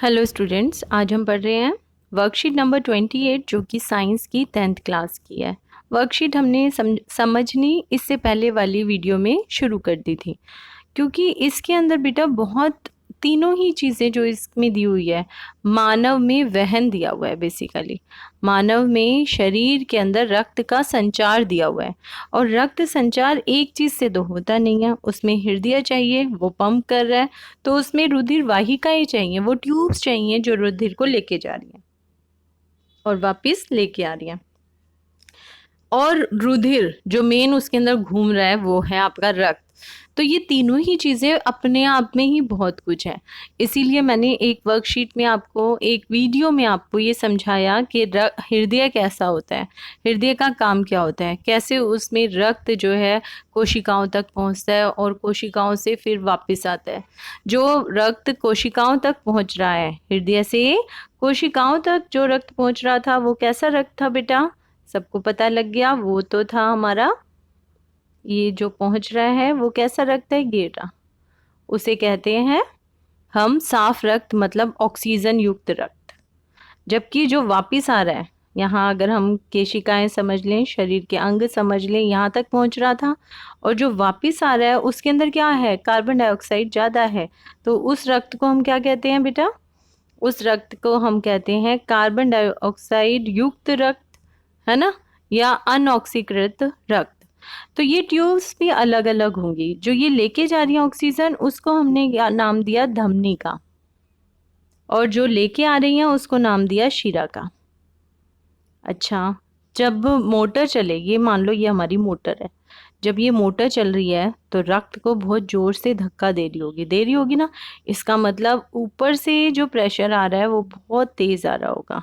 Hello students, आज हम पढ़ रहे हैं वर्कशीट नंबर 28 जो कि साइंस की 10th क्लास की है। वर्कशीट हमने समझनी इससे पहले वाली वीडियो में शुरू कर दी थी, क्योंकि इसके अंदर बेटा बहुत तीनों ही चीज़ें जो इसमें दी हुई है, मानव में वहन दिया हुआ है। बेसिकली मानव में शरीर के अंदर रक्त का संचार दिया हुआ है, और रक्त संचार एक चीज़ से तो होता नहीं है। उसमें हृदय चाहिए, वो पंप कर रहा है, तो उसमें रुधिर वाहिकाएं चाहिए, वो ट्यूब्स चाहिए जो रुधिर को लेके जा रही हैं और वापस लेके आ रही हैं। और रुधिर जो मेन उसके अंदर घूम रहा है वो है आपका रक्त। तो ये तीनों ही चीज़ें अपने आप में ही बहुत कुछ है। इसीलिए मैंने एक वर्कशीट में आपको, एक वीडियो में आपको ये समझाया कि हृदय कैसा होता है, हृदय का काम क्या होता है, कैसे उसमें रक्त जो है कोशिकाओं तक पहुंचता है और कोशिकाओं से फिर वापस आता है। जो रक्त कोशिकाओं तक पहुंच रहा है, हृदय से कोशिकाओं तक जो रक्त पहुंच रहा था, वो कैसा रक्त था बेटा? सबको पता लग गया, वो तो था हमारा, ये जो पहुंच रहा है वो कैसा रक्त है? गेरा। उसे कहते हैं हम साफ रक्त, मतलब ऑक्सीजन युक्त रक्त। जबकि जो वापिस आ रहा है, यहाँ अगर हम केशिकाएं समझ लें, शरीर के अंग समझ लें, यहाँ तक पहुंच रहा था, और जो वापिस आ रहा है उसके अंदर क्या है? कार्बन डाइऑक्साइड ज़्यादा है। तो उस रक्त को हम क्या कहते हैं बेटा? उस रक्त को हम कहते हैं कार्बन डाइऑक्साइड युक्त रक्त, है ना, या अनऑक्सीकृत रक्त। तो ये ट्यूब्स भी अलग अलग होंगी। जो ये लेके जा रही है ऑक्सीजन, उसको हमने नाम दिया धमनी का, और जो लेके आ रही है उसको नाम दिया शिरा का। अच्छा, जब मोटर चलेगी, मान लो ये हमारी मोटर है, जब ये मोटर चल रही है तो रक्त को बहुत जोर से धक्का दे रही होगी ना। इसका मतलब ऊपर से जो प्रेशर आ रहा है वो बहुत तेज आ रहा होगा।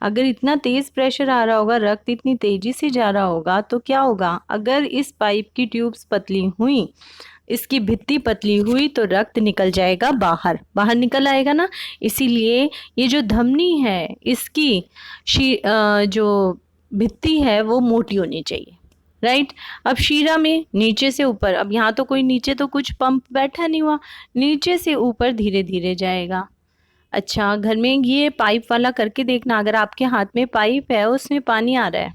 अगर इतना तेज प्रेशर आ रहा होगा, रक्त इतनी तेजी से जा रहा होगा, तो क्या होगा? अगर इस पाइप की ट्यूब्स पतली हुई, इसकी भित्ति पतली हुई, तो रक्त निकल जाएगा बाहर, बाहर निकल आएगा ना। इसीलिए ये जो धमनी है, इसकी जो भित्ति है वो मोटी होनी चाहिए, राइट। अब शीरा में नीचे से ऊपर, अब यहाँ तो कोई नीचे तो कुछ पंप बैठा नहीं हुआ, नीचे से ऊपर धीरे धीरे जाएगा। अच्छा, घर में ये पाइप वाला करके देखना, अगर आपके हाथ में पाइप है, उसमें पानी आ रहा है,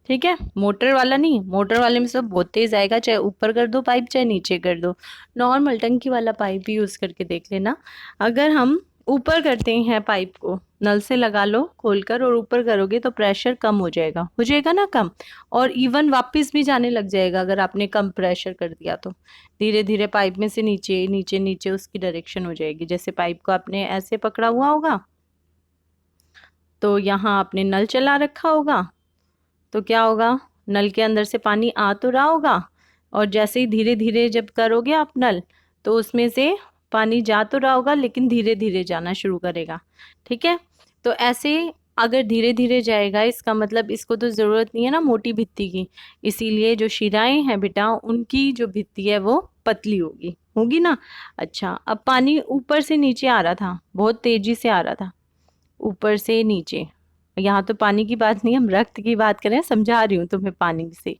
ठीक है, मोटर वाला नहीं, मोटर वाले में सब बहुत तेज आएगा, चाहे ऊपर कर दो पाइप चाहे नीचे कर दो। नॉर्मल टंकी वाला पाइप भी यूज करके देख लेना। अगर हम ऊपर करते हैं पाइप को, नल से लगा लो खोलकर और ऊपर करोगे, तो प्रेशर कम हो जाएगा ना कम, और इवन वापस भी जाने लग जाएगा अगर आपने कम प्रेशर कर दिया तो। धीरे धीरे पाइप में से नीचे नीचे नीचे उसकी डायरेक्शन हो जाएगी। जैसे पाइप को आपने ऐसे पकड़ा हुआ होगा, तो यहाँ आपने नल चला रखा होगा, तो क्या होगा? नल के अंदर से पानी आ तो रहा होगा, और जैसे ही धीरे धीरे जब करोगे आप नल, तो उसमें से पानी जा तो रहा होगा, लेकिन धीरे धीरे जाना शुरू करेगा, ठीक है। तो ऐसे अगर धीरे धीरे जाएगा, इसका मतलब इसको तो ज़रूरत नहीं है ना मोटी भित्ति की, इसीलिए जो शिराएं हैं बेटा, उनकी जो भित्ति है वो पतली होगी, होगी ना। अच्छा, अब पानी ऊपर से नीचे आ रहा था, बहुत तेजी से आ रहा था, ऊपर से नीचे। यहाँ तो पानी की बात नहीं, हम रक्त की बात करें, समझा रही हूँ तुम्हें पानी से,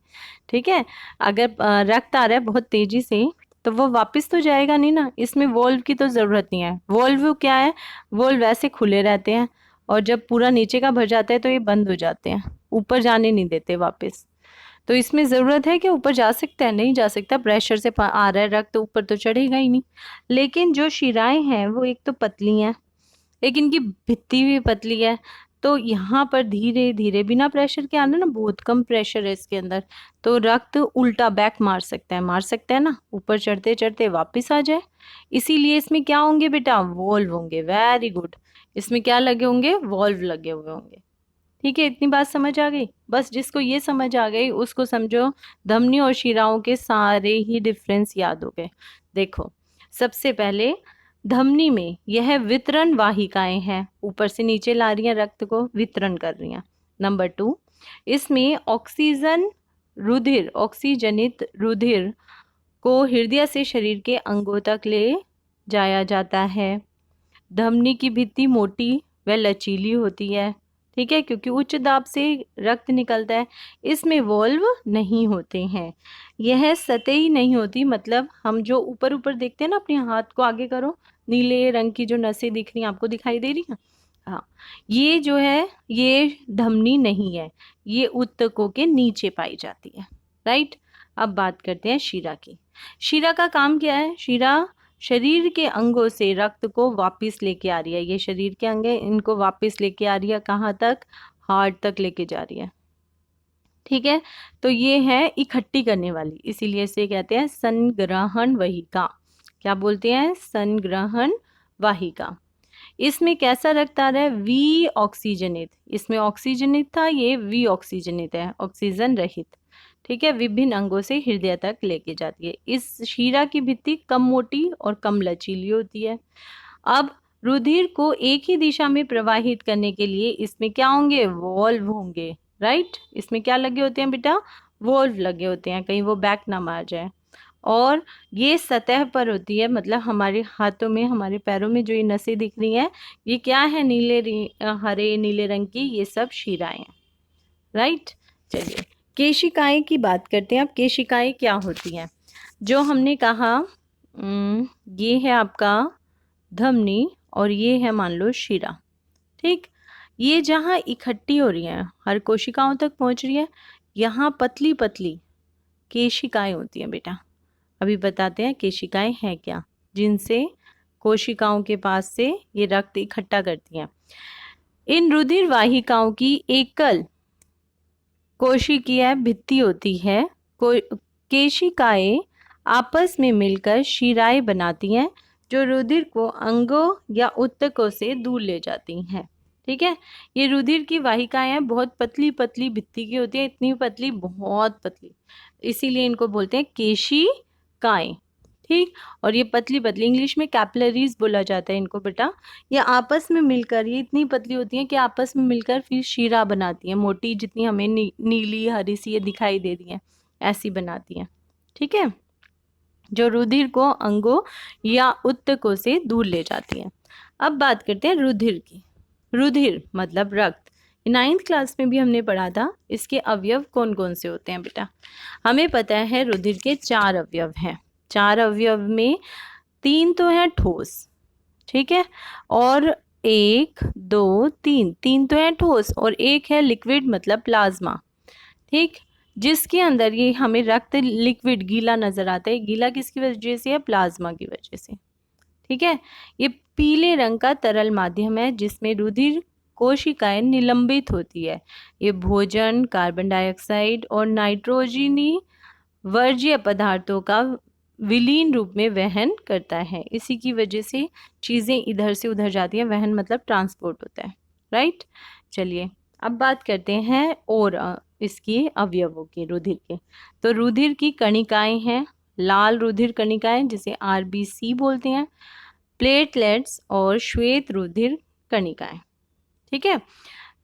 ठीक है। अगर रक्त आ रहा है बहुत तेजी से, तो वो वापस तो जाएगा नहीं ना, इसमें वॉल्व की तो ज़रूरत नहीं है। वॉल्व क्या है? वॉल्व वैसे खुले रहते हैं, और जब पूरा नीचे का भर जाता है तो ये बंद हो जाते हैं, ऊपर जाने नहीं देते वापस। तो इसमें ज़रूरत है कि ऊपर जा सकता है? नहीं जा सकता, प्रेशर से आ रहा है रक्त, तो ऊपर तो चढ़ेगा ही नहीं। लेकिन जो शिराएं हैं वो एक तो पतली हैं, लेकिन इनकी भित्ति भी पतली है, तो यहाँ पर धीरे धीरे बिना प्रेशर के आना ना, बहुत कम प्रेशर है इसके अंदर, तो रक्त उल्टा बैक मार सकता है ना, ऊपर चढ़ते चढ़ते वापस आ जाए। इसीलिए इसमें क्या होंगे बेटा? वॉल्व होंगे। वेरी गुड, इसमें क्या लगे होंगे? वॉल्व लगे हुए होंगे। ठीक है, इतनी बात समझ आ गई? बस जिसको ये समझ आ गई उसको समझो धमनी और शिराओं के सारे ही डिफरेंस याद हो गए। देखो, सबसे पहले धमनी में यह वितरण वाहिकाएं हैं, ऊपर से नीचे ला रही हैं, रक्त को वितरण कर रही हैं। नंबर 2, इसमें ऑक्सीजनित रुधिर को हृदय से शरीर के अंगों तक ले जाया जाता है। धमनी की भित्ति मोटी व लचीली होती है, ठीक है, क्योंकि उच्च दाब से रक्त निकलता है। इसमें वॉल्व नहीं होते हैं, यह सतही नहीं होती, मतलब हम जो ऊपर ऊपर देखते हैं ना, अपने हाथ को आगे करो, नीले रंग की जो नसें दिख रही हैं आपको दिखाई दे रही हैं। हाँ, ये जो है ये धमनी नहीं है, ये ऊतकों के नीचे पाई जाती है। राइट। अब बात करते हैं शिरा की। शिरा का काम क्या है? शिरा शरीर के अंगों से रक्त को वापस लेके आ रही है। ये शरीर के अंग है, इनको वापस लेके आ रही है कहाँ तक? हार्ट तक लेके जा रही है। ठीक है, तो ये है इकट्ठी करने वाली, इसीलिए इसे कहते हैं संग्रहण वाहिका। क्या बोलते हैं? संग्रहण वाहिका। इसमें कैसा रक्त आ रहा है? वी ऑक्सीजनित। इसमें ऑक्सीजनित था, ये वी ऑक्सीजनित है, ऑक्सीजन रहित। ठीक है, विभिन्न अंगों से हृदय तक लेके जाती है। इस शिरा की भित्ति कम मोटी और कम लचीली होती है। अब रुधिर को एक ही दिशा में प्रवाहित करने के लिए इसमें क्या होंगे? वॉल्व होंगे। राइट, इसमें क्या लगे होते हैं बेटा? वॉल्व लगे होते हैं, कहीं वो बैक ना मार जाए। और ये सतह पर होती है, मतलब हमारे हाथों में, हमारे पैरों में जो ये नसें दिख रही हैं, ये क्या है? हरे नीले रंग की, ये सब शिराएं हैं। राइट। चलिए केशिकाएं की बात करते हैं। अब केशिकाएं क्या होती हैं? जो हमने कहा ये है आपका धमनी और ये है मान लो शिरा। ठीक, ये जहाँ इकट्ठी हो रही हैं, हर कोशिकाओं तक पहुँच रही है, यहाँ पतली पतली केशिकाएं होती हैं बेटा। अभी बताते हैं केशिकाएं हैं क्या, जिनसे कोशिकाओं के पास से ये रक्त इकट्ठा करती हैं। इन रुधिर वाहिकाओं की एकल कोशिकीय भित्ति होती है। केशिकाएं आपस में मिलकर शिराएं बनाती हैं, जो रुधिर को अंगों या ऊतकों से दूर ले जाती हैं। ठीक है, ये रुधिर की वाहिकाएं हैं, बहुत पतली पतली भित्ति की होती है, इतनी पतली, बहुत पतली, इसीलिए इनको बोलते हैं केशिकाएं। ठीक, और ये पतली पतली, इंग्लिश में कैपिलरीज बोला जाता है इनको बेटा। ये आपस में मिलकर, ये इतनी पतली होती हैं कि आपस में मिलकर फिर शिरा बनाती हैं, मोटी, जितनी हमें नीली हरी सी ये दिखाई दे रही हैं, ऐसी बनाती हैं। ठीक है, जो रुधिर को अंगों या ऊतकों से दूर ले जाती हैं। अब बात करते हैं रुधिर की। रुधिर मतलब रक्त। 9th क्लास में भी हमने पढ़ा था। इसके अवयव कौन कौन से होते हैं बेटा? हमें पता है रुधिर के 4 अवयव हैं। 4 अवयव में 3 तो है ठोस, ठीक है, और 1 2 3 तो है ठोस और 1 है लिक्विड मतलब प्लाज्मा। ठीक, जिसके अंदर ये हमें रक्त लिक्विड गीला नजर आता है। गीला किसकी वजह से है? प्लाज्मा की वजह से। ठीक है, ये पीले रंग का तरल माध्यम है जिसमें रुधिर कोशिकाएं निलंबित होती है। ये भोजन, कार्बन डाइऑक्साइड और नाइट्रोजनी वर्ज्य पदार्थों का विलीन रूप में वहन करता है। इसी की वजह से चीज़ें इधर से उधर जाती हैं। वहन मतलब ट्रांसपोर्ट होता है। राइट। चलिए अब बात करते हैं और इसकी अवयवों के, रुधिर के। तो रुधिर की कणिकाएं हैं, लाल रुधिर कणिकाएं जिसे RBC बोलते हैं, प्लेटलेट्स और श्वेत रुधिर कणिकाएं। ठीक है,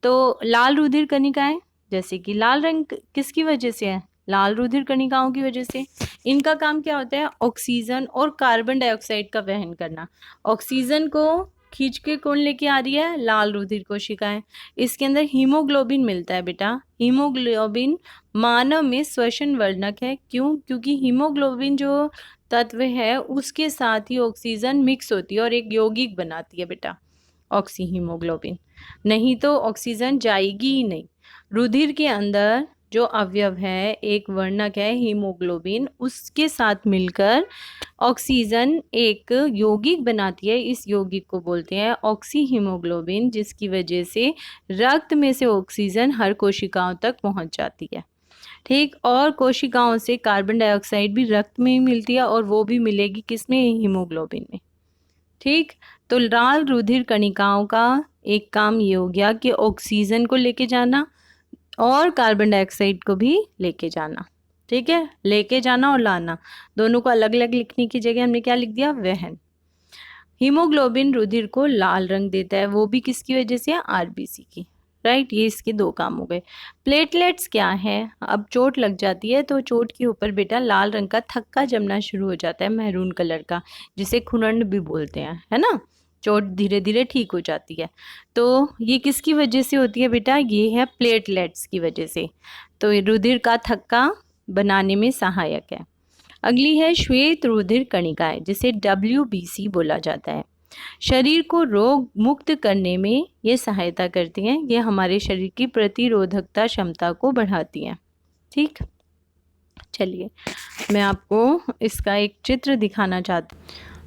तो लाल रुधिर कणिकाएं, जैसे कि लाल रंग किसकी वजह से है? लाल रुधिर कणिकाओं की वजह से। इनका काम क्या होता है? ऑक्सीजन और कार्बन डाइऑक्साइड का वहन करना। ऑक्सीजन को खींच के कौन लेके आ रही है? लाल रुधिर कोशिकाएं। इसके अंदर हीमोग्लोबिन मिलता है बेटा। हीमोग्लोबिन मानव में श्वसन वर्धक है। क्यों? क्योंकि हीमोग्लोबिन जो तत्व है उसके साथ ही ऑक्सीजन मिक्स होती है और एक यौगिक बनाती है बेटा, ऑक्सी हीमोग्लोबिन। नहीं तो ऑक्सीजन जाएगी ही नहीं। रुधिर के अंदर जो अवयव है, एक वर्णक है हीमोग्लोबिन, उसके साथ मिलकर ऑक्सीजन एक यौगिक बनाती है। इस यौगिक को बोलते हैं ऑक्सी हीमोग्लोबिन, जिसकी वजह से रक्त में से ऑक्सीजन हर कोशिकाओं तक पहुंच जाती है। ठीक, और कोशिकाओं से कार्बन डाइऑक्साइड भी रक्त में ही मिलती है और वो भी मिलेगी किसमें? हीमोग्लोबिन में। ठीक, तो लाल रुधिर कणिकाओं का एक काम ये हो गया कि ऑक्सीजन को लेके जाना और कार्बन डाइऑक्साइड को भी लेके जाना। ठीक है, लेके जाना और लाना दोनों को अलग अलग लिखने की जगह हमने क्या लिख दिया? वहन। हीमोग्लोबिन रुधिर को लाल रंग देता है, वो भी किसकी वजह से? RBC की। राइट, ये इसके 2 काम हो गए। प्लेटलेट्स क्या है? अब चोट लग जाती है तो चोट के ऊपर बेटा लाल रंग का थक्का जमना शुरू हो जाता है, मैरून कलर का, जिसे खुरंड भी बोलते हैं, है ना। चोट धीरे धीरे ठीक हो जाती है। तो ये किसकी वजह से होती है बेटा? ये है प्लेटलेट्स की वजह से। तो ये रुधिर का थक्का बनाने में सहायक है। अगली है श्वेत रुधिर कणिकाएं, जिसे WBC बोला जाता है। शरीर को रोग मुक्त करने में ये सहायता करती हैं। ये हमारे शरीर की प्रतिरोधकता क्षमता को बढ़ाती हैं। ठीक, चलिए मैं आपको इसका एक चित्र दिखाना चाहती हूँ।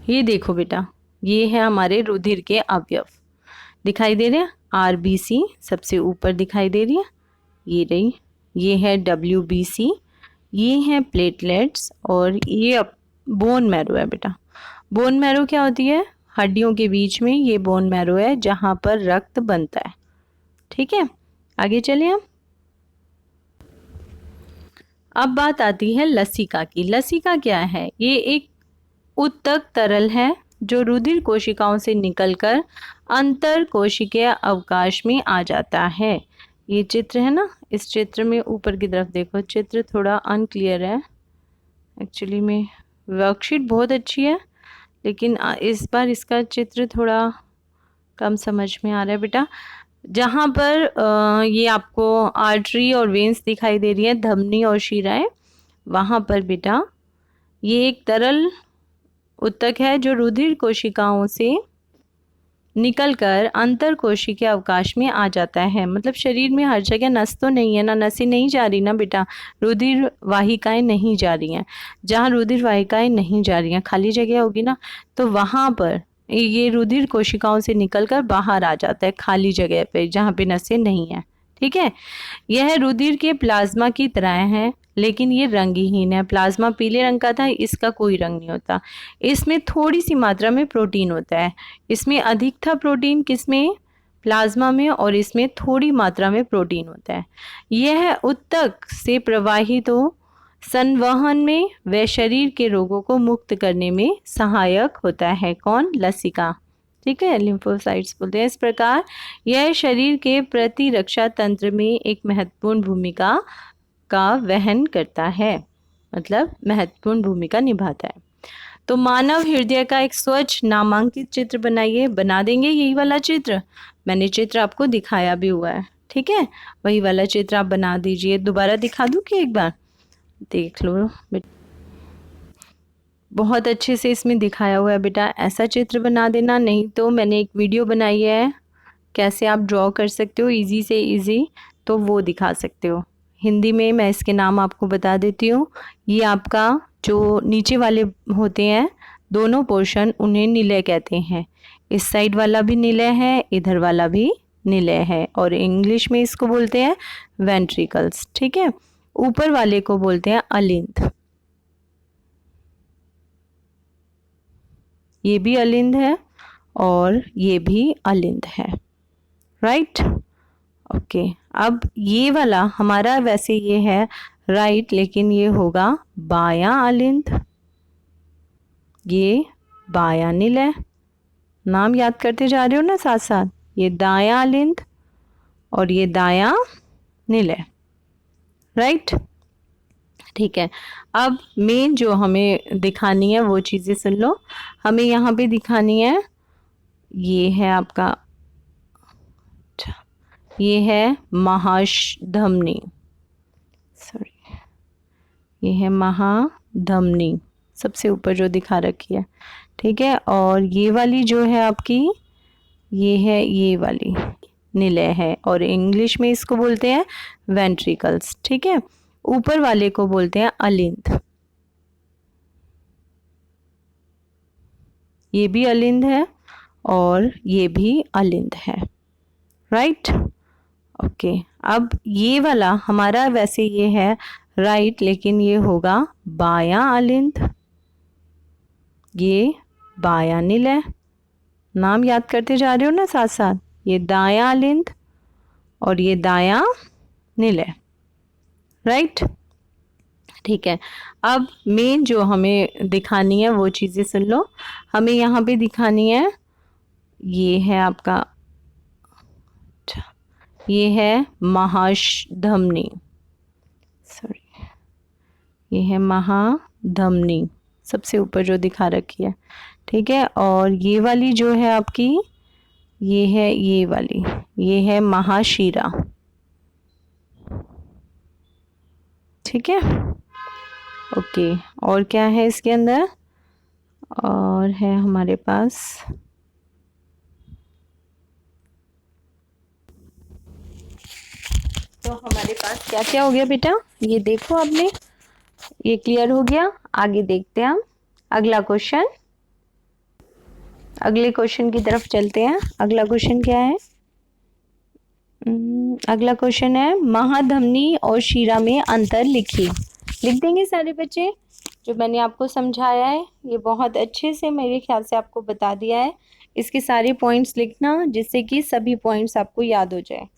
ये देखो बेटा, ये है हमारे रुधिर के अवयव, दिखाई दे रहे हैं। RBC सबसे ऊपर दिखाई दे रही है, ये रही। ये है WBC, ये है प्लेटलेट्स, और ये बोन मैरो है बेटा। बोन मैरो क्या होती है? हड्डियों के बीच में ये बोन मैरो है जहाँ पर रक्त बनता है। ठीक है, आगे चलिए। अब बात आती है लसिका की। लसिका क्या है? ये एक उत्तक तरल है जो रुधिर कोशिकाओं से निकलकर अंतर कोशिकीय अवकाश में आ जाता है। ये चित्र है ना, इस चित्र में ऊपर की तरफ देखो, चित्र थोड़ा अनक्लियर है एक्चुअली में। वर्कशीट बहुत अच्छी है लेकिन इस बार इसका चित्र थोड़ा कम समझ में आ रहा है बेटा। जहाँ पर ये आपको आर्टरी और वेन्स दिखाई दे रही है, धमनी और शिराएं, वहाँ पर बेटा ये एक तरल उत्तक है जो रुधिर कोशिकाओं से निकलकर अंतर कोशिकीय अवकाश में आ जाता है। मतलब शरीर में हर जगह नस तो नहीं है ना, नसें नहीं जा रही ना बेटा, रुधिर वाहिकाएं नहीं जा रही हैं। जहाँ रुधिर वाहिकाएं नहीं जा रही हैं, खाली जगह होगी ना, तो वहाँ पर ये रुधिर कोशिकाओं से निकलकर बाहर आ जाता है खाली जगह पे जहाँ पे नसें नहीं है। ठीक है, यह रुधिर के प्लाज्मा की तरह है लेकिन ये रंगहीन है। प्लाज्मा पीले रंग का था, इसका कोई रंग नहीं होता। इसमें थोड़ी सी मात्रा में प्रोटीन होता है। इसमें अधिक था प्रोटीन, किसमें? प्लाज्मा में, और इसमें थोड़ी मात्रा में प्रोटीन होता है। यह उत्तक से प्रवाहित हो संवहन में व शरीर के रोगों को मुक्त करने में सहायक होता है। कौन? लसिका। ठीक है, लिम्फोसाइट्स बोलते हैं। इस प्रकार यह शरीर के प्रतिरक्षा तंत्र में एक महत्वपूर्ण भूमिका का वहन करता है, मतलब महत्वपूर्ण भूमिका निभाता है। तो मानव हृदय का एक स्वच्छ नामांकित चित्र बनाइए। बना देंगे यही वाला चित्र, मैंने चित्र आपको दिखाया भी हुआ है। ठीक है, वही वाला चित्र आप बना दीजिए। दोबारा दिखा दूँ कि एक बार देख लो? बहुत अच्छे से इसमें दिखाया हुआ है बेटा, ऐसा चित्र बना देना। नहीं तो मैंने एक वीडियो बनाई है कैसे आप ड्रॉ कर सकते हो इजी से इजी, तो वो दिखा सकते हो। हिंदी में मैं इसके नाम आपको बता देती हूँ। ये आपका जो नीचे वाले होते हैं दोनों पोर्शन, उन्हें निलय कहते हैं। इस साइड वाला भी निलय है, इधर वाला भी निलय है, और इंग्लिश में इसको बोलते हैं वेंट्रिकल्स। ठीक है, ऊपर वाले को बोलते हैं अलिंद। ये भी अलिंद है और ये भी अलिंद है। Right, okay. अब ये वाला हमारा वैसे ये है राइट, लेकिन ये होगा बायां अलिंद, ये बायां निलय। नाम याद करते जा रहे हो ना साथ साथ। ये दायां अलिंद और ये दायां निलय। राइट, ठीक है। अब मेन जो हमें दिखानी है वो चीज़ें सुन लो। हमें यहाँ पे दिखानी है, ये है आपका, ये है महाधमनी, सॉरी, ये है महाधमनी सबसे ऊपर जो दिखा रखी है। ठीक है, और ये वाली जो है आपकी, ये है ये वाली निलय है, और इंग्लिश में इसको बोलते हैं वेंट्रिकल्स। ठीक है, ऊपर वाले को बोलते हैं अलिंद। ये भी अलिंद है और ये भी अलिंद है। Right, okay. अब ये वाला हमारा वैसे ये है राइट, लेकिन ये होगा बायां अलिंद, ये बायां निलय। नाम याद करते जा रहे हो ना साथ साथ। ये दायां अलिंद और ये दायां निलय। राइट, ठीक है। अब मेन जो हमें दिखानी है वो चीज़ें सुन लो। हमें यहाँ पे दिखानी है, ये है आपका, ये है महाधमनी, सॉरी, ये है महाधमनी सबसे ऊपर जो दिखा रखी है। ठीक है, और ये वाली जो है आपकी, ये है ये वाली, ये है महाशिरा। ठीक है, ओके, और क्या है इसके अंदर? और है हमारे पास तो हमारे पास क्या क्या हो गया बेटा, ये देखो आपने, ये क्लियर हो गया। आगे देखते हैं हम अगला क्वेश्चन। अगले क्वेश्चन की तरफ चलते हैं। अगला क्वेश्चन क्या है? अगला क्वेश्चन है महाधमनी और शिरा में अंतर लिखिए। लिख देंगे सारे बच्चे? जो मैंने आपको समझाया है ये बहुत अच्छे से मेरे ख्याल से आपको बता दिया है। इसके सारे पॉइंट्स लिखना जिससे कि सभी पॉइंट्स आपको याद हो जाए।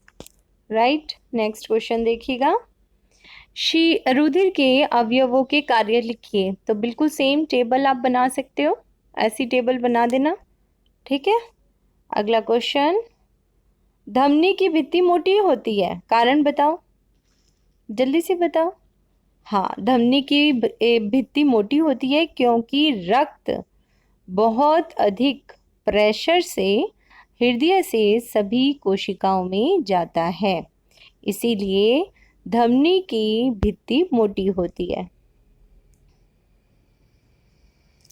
राइट, नेक्स्ट क्वेश्चन देखिएगा। रुधिर के अवयवों के कार्य लिखिए। तो बिल्कुल सेम टेबल आप बना सकते हो, ऐसी टेबल बना देना, ठीक है। अगला क्वेश्चन, धमनी की भित्ति मोटी होती है, कारण बताओ, जल्दी से बताओ। हाँ, धमनी की भित्ति मोटी होती है क्योंकि रक्त बहुत अधिक प्रेशर से हृदय से सभी कोशिकाओं में जाता है, इसीलिए धमनी की भित्ति मोटी होती है।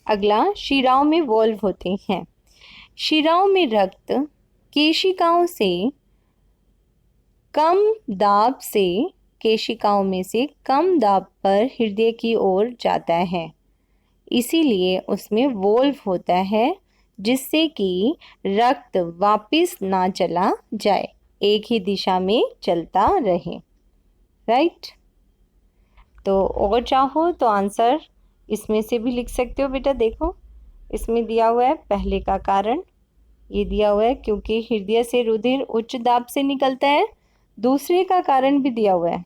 अगला, शिराओं में वॉल्व होते हैं। शिराओं में रक्त केशिकाओं से कम दाब से केशिकाओं में से कम दाब पर हृदय की ओर जाता है, इसीलिए उसमें वॉल्व होता है जिससे कि रक्त वापस ना चला जाए, एक ही दिशा में चलता रहे। राइट, तो और चाहो तो आंसर इसमें से भी लिख सकते हो बेटा। देखो इसमें दिया हुआ है पहले का कारण, ये दिया हुआ है क्योंकि हृदय से रुधिर उच्च दाब से निकलता है। दूसरे का कारण भी दिया हुआ है,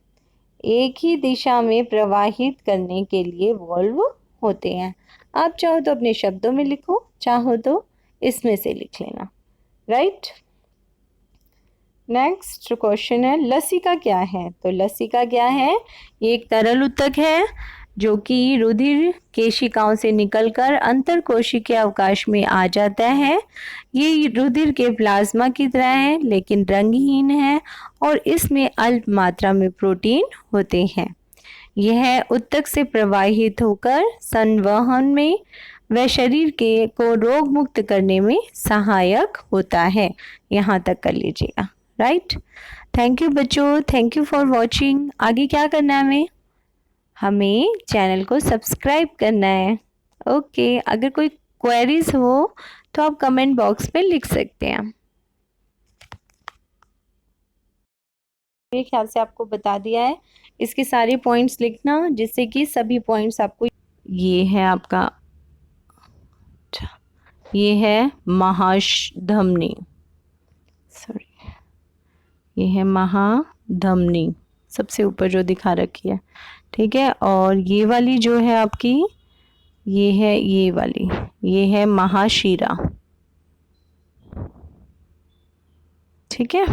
एक ही दिशा में प्रवाहित करने के लिए वॉल्व होते हैं। आप चाहो तो अपने शब्दों में लिखो, चाहो तो इसमें से लिख लेना। राइट, नेक्स्ट क्वेश्चन है लसिका क्या है? तो लसिका क्या है? ये एक तरल उत्तक है जो कि रुधिर केशिकाओं से निकलकर अंतर कोशिकीय अवकाश में आ जाता है। ये रुधिर के प्लाज्मा की तरह है लेकिन रंगहीन है और इसमें अल्प मात्रा में प्रोटीन होते हैं। यह उत्तक से प्रवाहित होकर संवहन में व शरीर के को रोग मुक्त करने में सहायक होता है। यहाँ तक कर लीजिएगा। राइट, थैंक यू बच्चों, थैंक यू फॉर वॉचिंग। आगे क्या करना है हमें चैनल को सब्सक्राइब करना है। ओके, अगर कोई क्वेरीज हो तो आप कमेंट बॉक्स में लिख सकते हैं। मेरे ख्याल से आपको बता दिया है। इसके सारे पॉइंट्स लिखना जिससे कि सभी पॉइंट्स आपको, ये है आपका, ये है महाधमनी, सॉरी, ये है महाधमनी सबसे ऊपर जो दिखा रखी है, ठीक है। और ये वाली जो है आपकी, ये है ये वाली, ये है महाशिरा, ठीक है।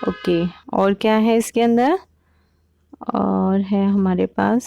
ओके, और क्या है इसके अंदर? और है हमारे पास